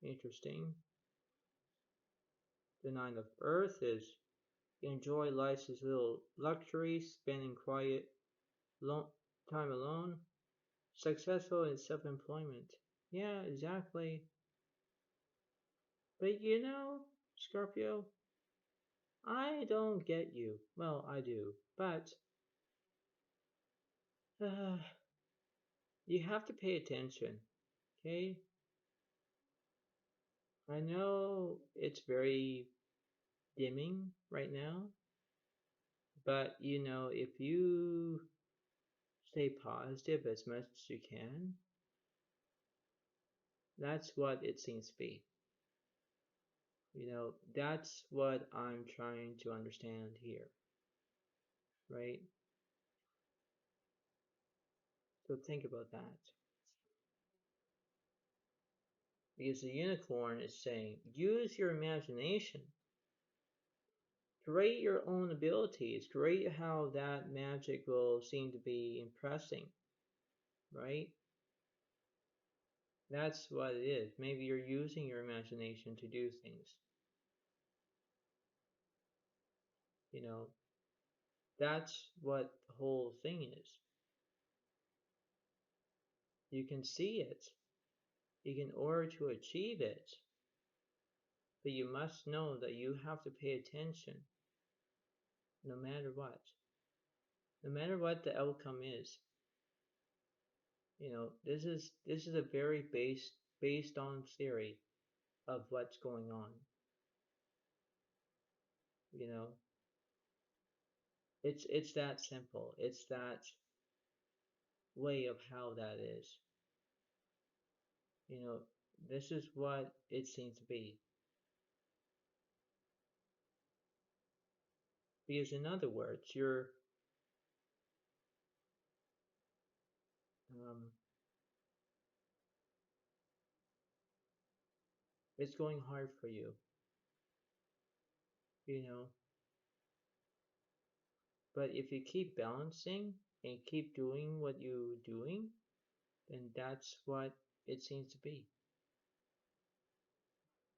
S1: Interesting. The Nine of Earth is enjoy life's little luxuries, spending quiet time alone, successful in self-employment. Yeah, exactly. But Scorpio, I don't get you. Well, I do, but uh, you have to pay attention, okay? I know it's very dimming right now, but if you stay positive as much as you can, that's what it seems to be. That's what I'm trying to understand here, right? So think about that. Because the unicorn is saying, use your imagination. Create your own abilities. Create how that magic will seem to be impressing, right? That's what it is. Maybe you're using your imagination to do things. That's what the whole thing is. You can see it. You can order to achieve it. But you must know that you have to pay attention no matter what. No matter what the outcome is. This is a very based on theory of what's going on. You know, it's that simple. It's that way of how that is. This is what it seems to be. Because in other words, um, it's going hard for you. You know, but if you keep balancing and keep doing what you're doing, then that's what it seems to be.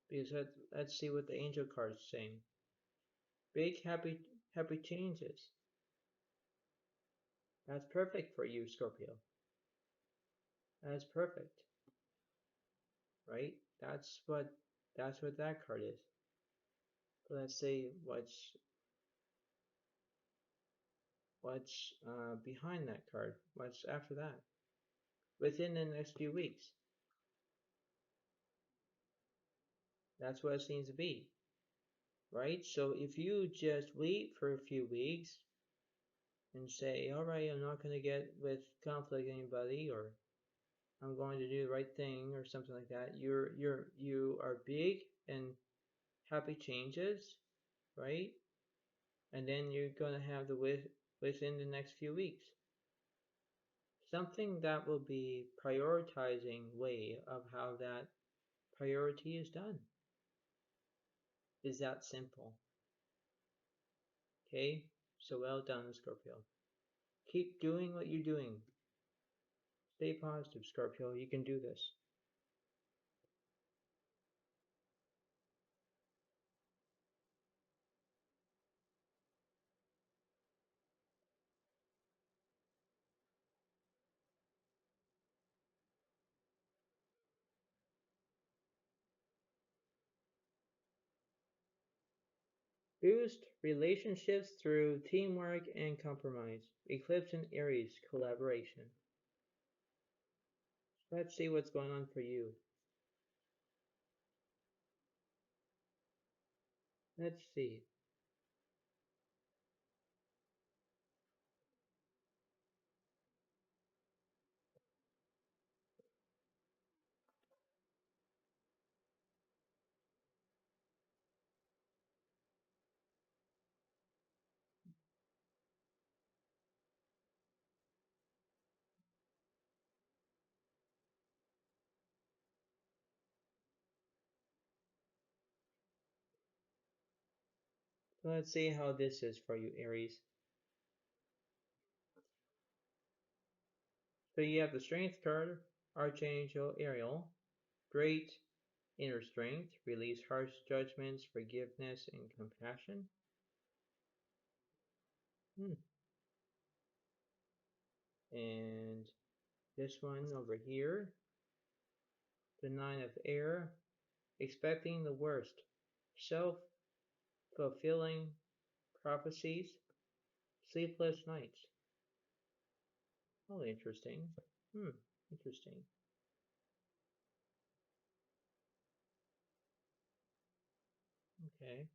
S1: Because let's see what the angel card is saying. Big happy changes. That's perfect for you, Scorpio. That's perfect, right? That's what that card is. But let's see what's behind that card. What's after that? Within the next few weeks. That's what it seems to be, right? So if you just wait for a few weeks and say, all right, I'm not going to get with conflict anybody, or I'm going to do the right thing, or something like that. You are big and happy changes, right? And then you're going to have within the next few weeks. Something that will be prioritizing way of how that priority is done. Is that simple? Okay, so well done, Scorpio. Keep doing what you're doing. Stay positive, Scorpio. You can do this. Boost relationships through teamwork and compromise. Eclipse in Aries, collaboration. Let's see what's going on for you. Let's see. Let's see how this is for you, Aries. So you have the Strength card, Archangel Ariel. Great inner strength, release harsh judgments, forgiveness, and compassion. And this one over here, the Nine of Air, expecting the worst, self-fulfilling prophecies, sleepless nights. Oh, interesting. Interesting. Okay.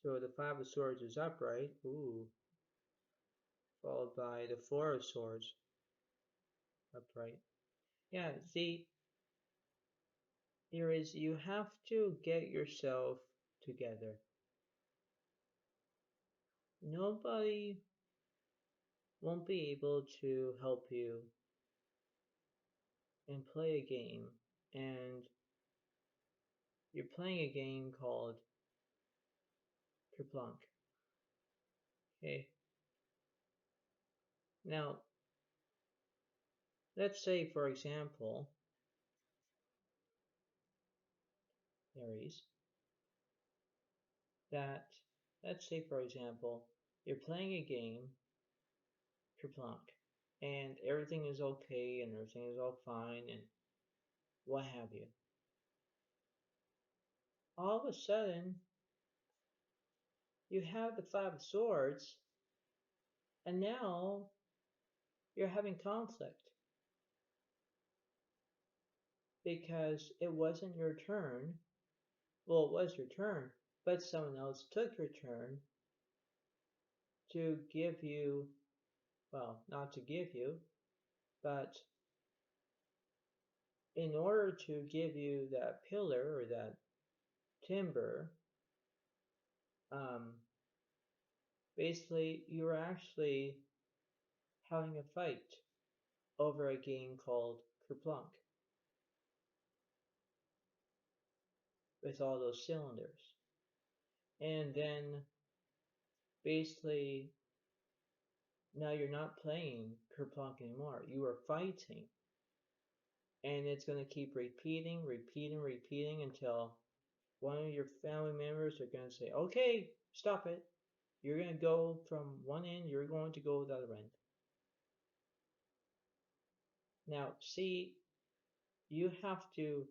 S1: So the Five of Swords is upright. Ooh. Followed by the Four of Swords, upright. Yeah, see, you have to get yourself together. Nobody won't be able to help you and play a game. And you're playing a game called Kerplunk. Okay. Now, let's say, for example, Aries, that, let's say, for example, you're playing a game, Kerplunk, and everything is okay and everything is all fine and what have you. All of a sudden, you have the Five of Swords, and now you're having conflict because it wasn't your turn. Well, it was your turn, but someone else took your turn to give you, well, not to give you, but in order to give you that pillar or that timber, um, basically you were actually having a fight over a game called Kerplunk with all those cylinders. And then basically now you're not playing Kerplunk anymore. You are fighting. And it's going to keep repeating until one of your family members are going to say, okay, stop it. You're going to go from one end, you're going to go the other end. Now, see, you have to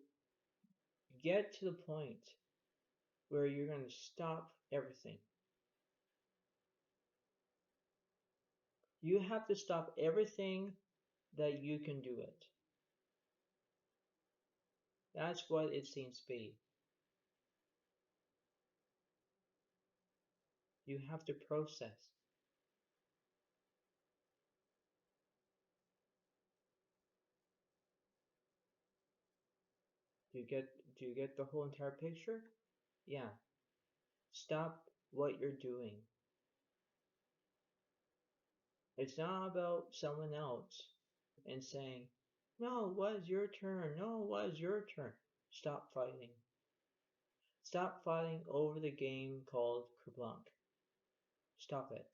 S1: get to the point where you're going to stop everything. You have to stop everything that you can do it. That's what it seems to be. You have to process. Do you get the whole entire picture? Yeah. Stop what you're doing. It's not about someone else and saying, no, it was your turn. No, it was your turn. Stop fighting. Stop fighting over the game called Kerplunk. Stop it.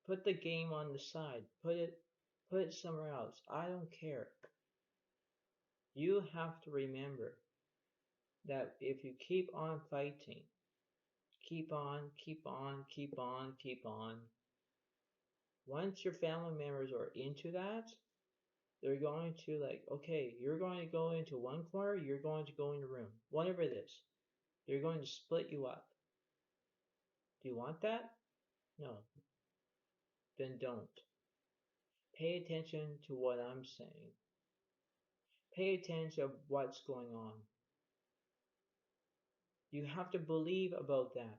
S1: Put the game on the side. Put it somewhere else. I don't care. You have to remember that if you keep on fighting, keep on, once your family members are into that, They're going to like, okay, you're going to go into one corner, you're going to go in a room, whatever it is. They're going to split you up. Do you want that? No. Then don't. Pay attention to what I'm saying. Pay attention to what's going on. You have to believe about that.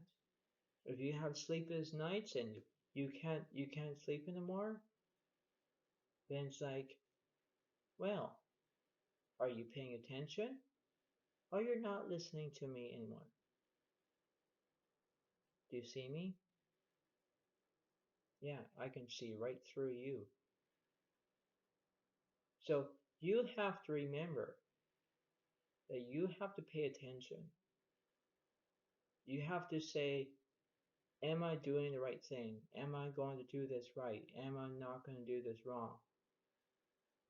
S1: If you have sleepless nights and you can't sleep anymore, then it's like, well, are you paying attention? Or you're not listening to me anymore? Do you see me? Yeah, I can see right through you. So you have to remember that you have to pay attention. You have to say, am I doing the right thing? Am I going to do this right? Am I not going to do this wrong?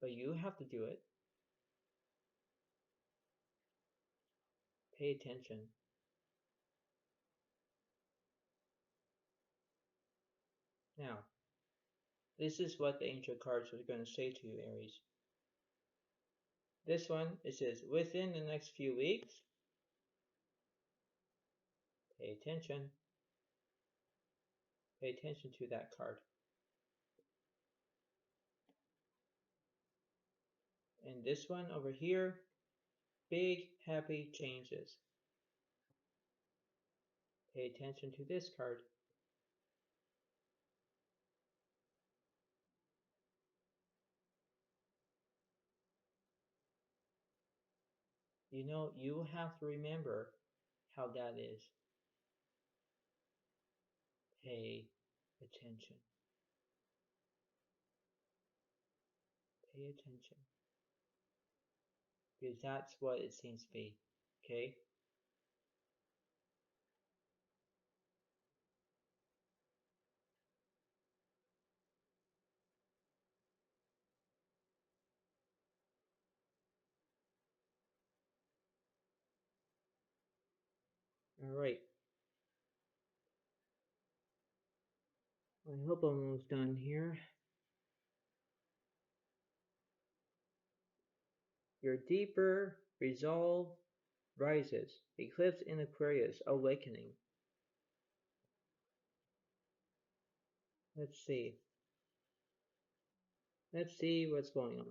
S1: But you have to do it. Pay attention. Now, this is what the angel cards are going to say to you, Aries. This one, it says, within the next few weeks, pay attention. Pay attention to that card. And this one over here, big happy changes. Pay attention to this card. You know, you have to remember how that is. Pay attention. Pay attention. Because that's what it seems to be. Okay? Alright. I hope I'm almost done here. Your deeper resolve rises. Eclipse in Aquarius, awakening. Let's see. Let's see what's going on.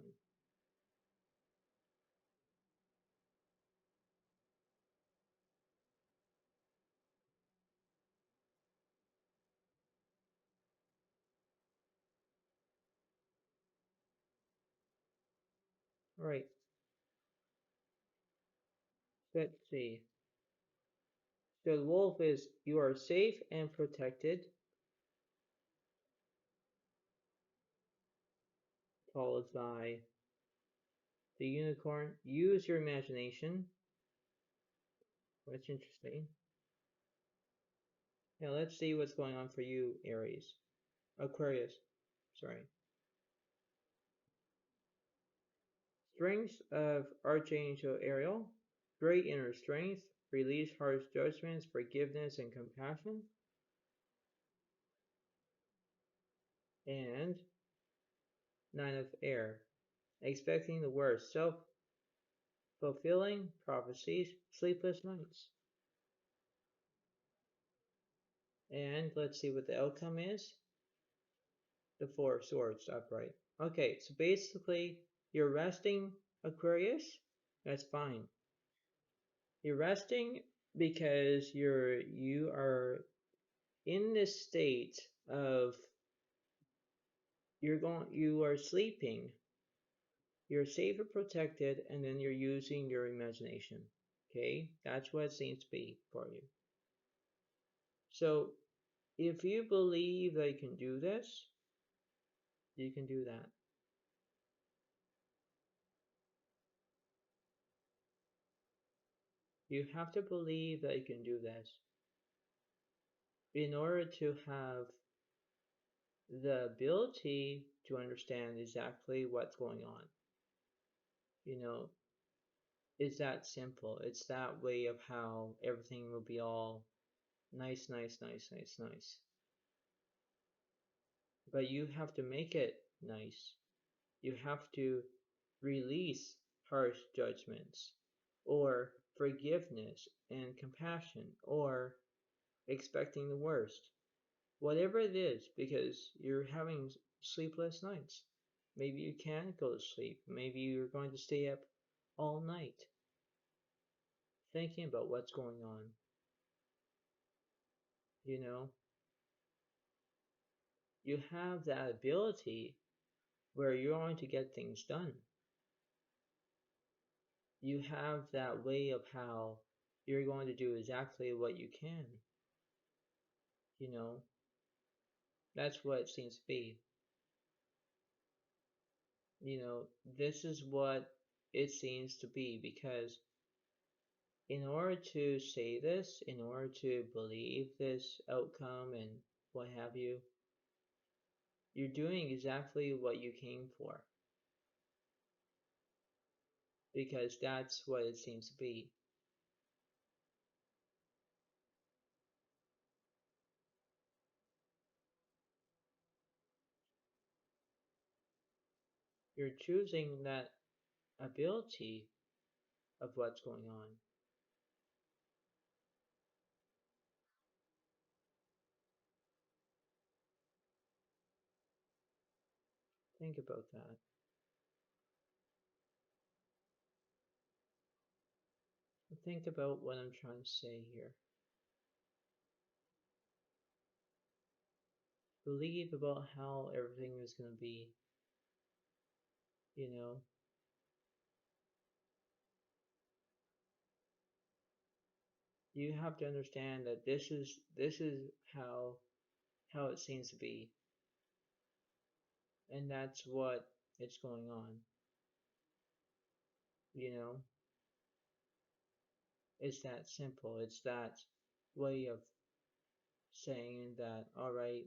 S1: Alright. Let's see. So the wolf is, you are safe and protected. Followed by the unicorn, use your imagination. That's interesting. Now let's see what's going on for you, Aries. Aquarius, sorry. Strength of Archangel Ariel, great inner strength, release harsh judgments, forgiveness, and compassion. And Nine of Air, expecting the worst, self-fulfilling prophecies, sleepless nights. And let's see what the outcome is. The Four of Swords upright. Okay, so basically, you're resting, Aquarius. That's fine. You're resting because you are in this state of you are sleeping, you're safe and protected, and then you're using your imagination. Okay, that's what it seems to be for you. So if you believe that you can do this, you can do that. You have to believe that you can do this in order to have the ability to understand exactly what's going on. You know, it's that simple. It's that way of how everything will be all nice, nice, nice, nice, nice. But you have to make it nice. You have to release harsh judgments, or forgiveness and compassion, or expecting the worst. Whatever it is, because you're having sleepless nights. Maybe you can't go to sleep. Maybe you're going to stay up all night thinking about what's going on. You know, you have that ability where you're going to get things done. You have that way of how you're going to do exactly what you can. You know, that's what it seems to be. You know, this is what it seems to be, because in order to say this, in order to believe this outcome and what have you, you're doing exactly what you came for, because that's what it seems to be. You're choosing that ability of what's going on. Think about that. Think about what I'm trying to say here. Believe about how everything is going to be, you know. You have to understand that this is how it seems to be, and that's what it's going on. You know, it's that simple. It's that way of saying that, all right,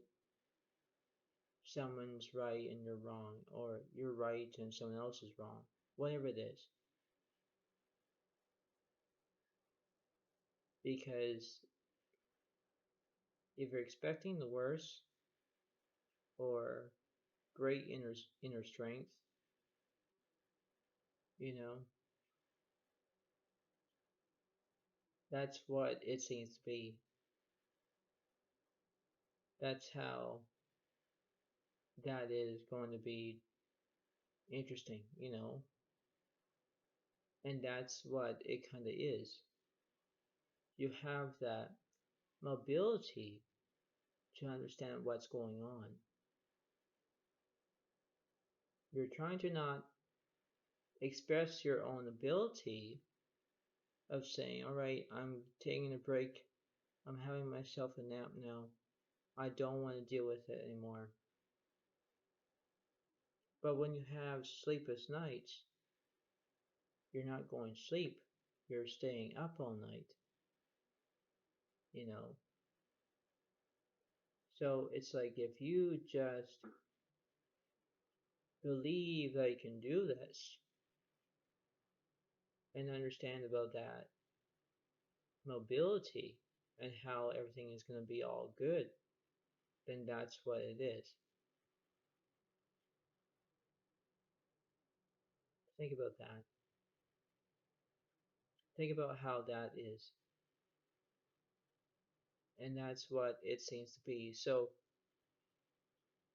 S1: someone's right and you're wrong, or you're right and someone else is wrong, whatever it is. Because if you're expecting the worst, or great inner strength, you know, that's what it seems to be. That's how that is going to be interesting, you know, and that's what it kind of is. You have that mobility to understand what's going on. You're trying to not express your own ability of saying, all right, I'm taking a break, I'm having myself a nap now, I don't want to deal with it anymore. But when you have sleepless nights, you're not going to sleep, you're staying up all night, you know. So it's like, if you just believe that you can do this and understand about that mobility and how everything is going to be all good, then that's what it is. Think about that. Think about how that is. And that's what it seems to be. So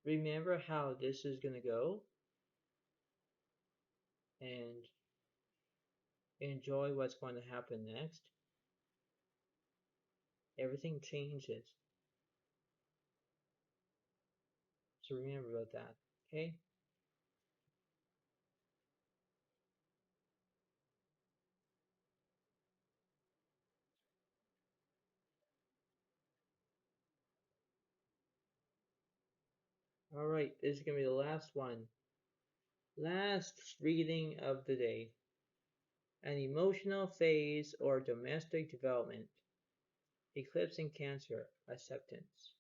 S1: remember how this is going to go, and enjoy what's going to happen next. Everything changes. So remember about that. Okay? Alright, this is going to be the last one. Last reading of the day. An emotional phase or domestic development. Eclipse in Cancer. Acceptance.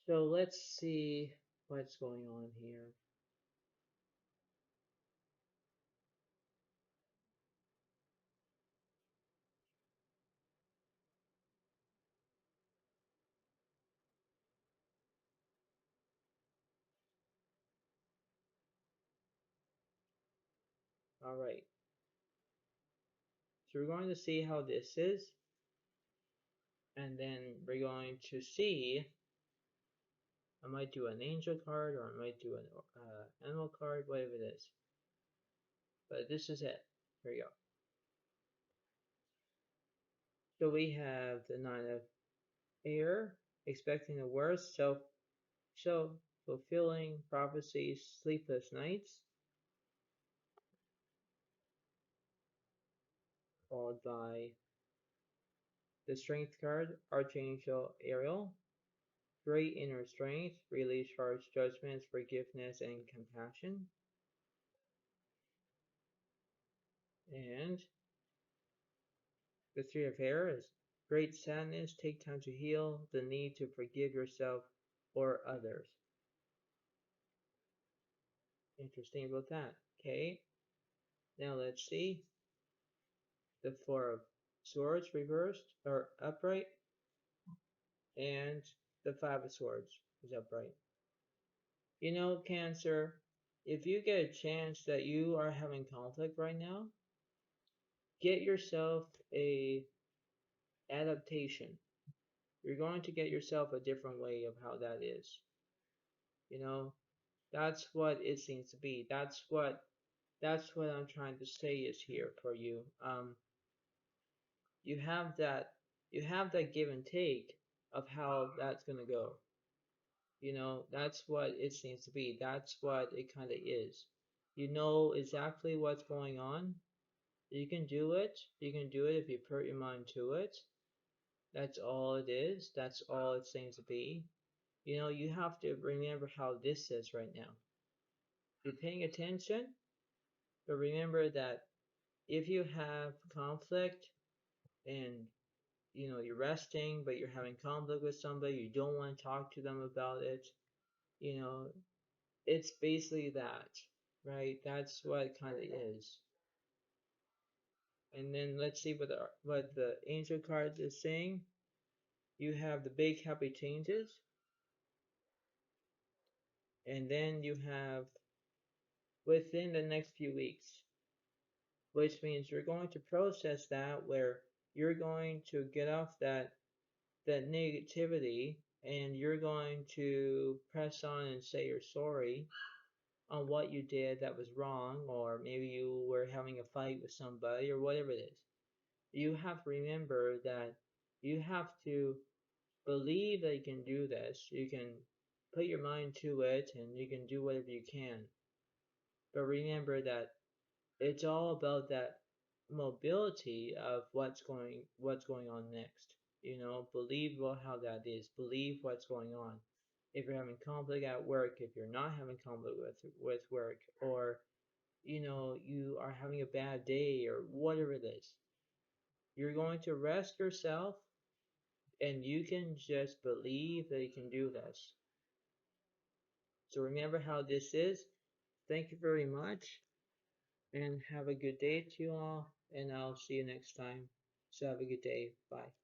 S1: So let's see what's going on here. All right. So we're going to see how this is, and then we're going to see. I might do an angel card, or I might do an animal card, whatever it is. But this is it. Here we go. So we have the Nine of Air, expecting the worst, self-fulfilling prophecies, sleepless nights, followed by the Strength card, Archangel Ariel, great inner strength, release harsh judgments, forgiveness, and compassion. And the Three of Air is great sadness, take time to heal, the need to forgive yourself or others. Interesting about that. Okay, now let's see. The Four of Swords reversed or upright, and the Five of Swords is upright. You know, Cancer, if you get a chance that you are having conflict right now, get yourself a adaptation. You're going to get yourself a different way of how that is. You know, that's what it seems to be. That's what I'm trying to say is here for you. You have that you have that give and take of how that's gonna go. You know, that's what it seems to be. That's what it kind of is. You know exactly what's going on. You can do it. You can do it if you put your mind to it. That's all it is. That's all it seems to be. You know, you have to remember how this is right now. You're paying attention, but remember that if you have conflict and you're resting, but you're having conflict with somebody, you don't want to talk to them about it, you know, it's basically that, right? That's what it kind of is. And then let's see what the angel card is saying. You have the big happy changes, and then you have within the next few weeks, which means you're going to process that, where you're going to get off that negativity, and you're going to press on and say you're sorry on what you did that was wrong, or maybe you were having a fight with somebody, or whatever it is. You have to remember that you have to believe that you can do this. You can put your mind to it, and you can do whatever you can. But remember that it's all about that mobility of what's going on next. Believe how that is. Believe what's going on. If you're having conflict at work, if you're not having conflict with work, or you are having a bad day, or whatever it is, you're going to rest yourself, and you can just believe that you can do this. So remember how this is. Thank you very much, and have a good day to you all, and I'll see you next time. So have a good day. Bye.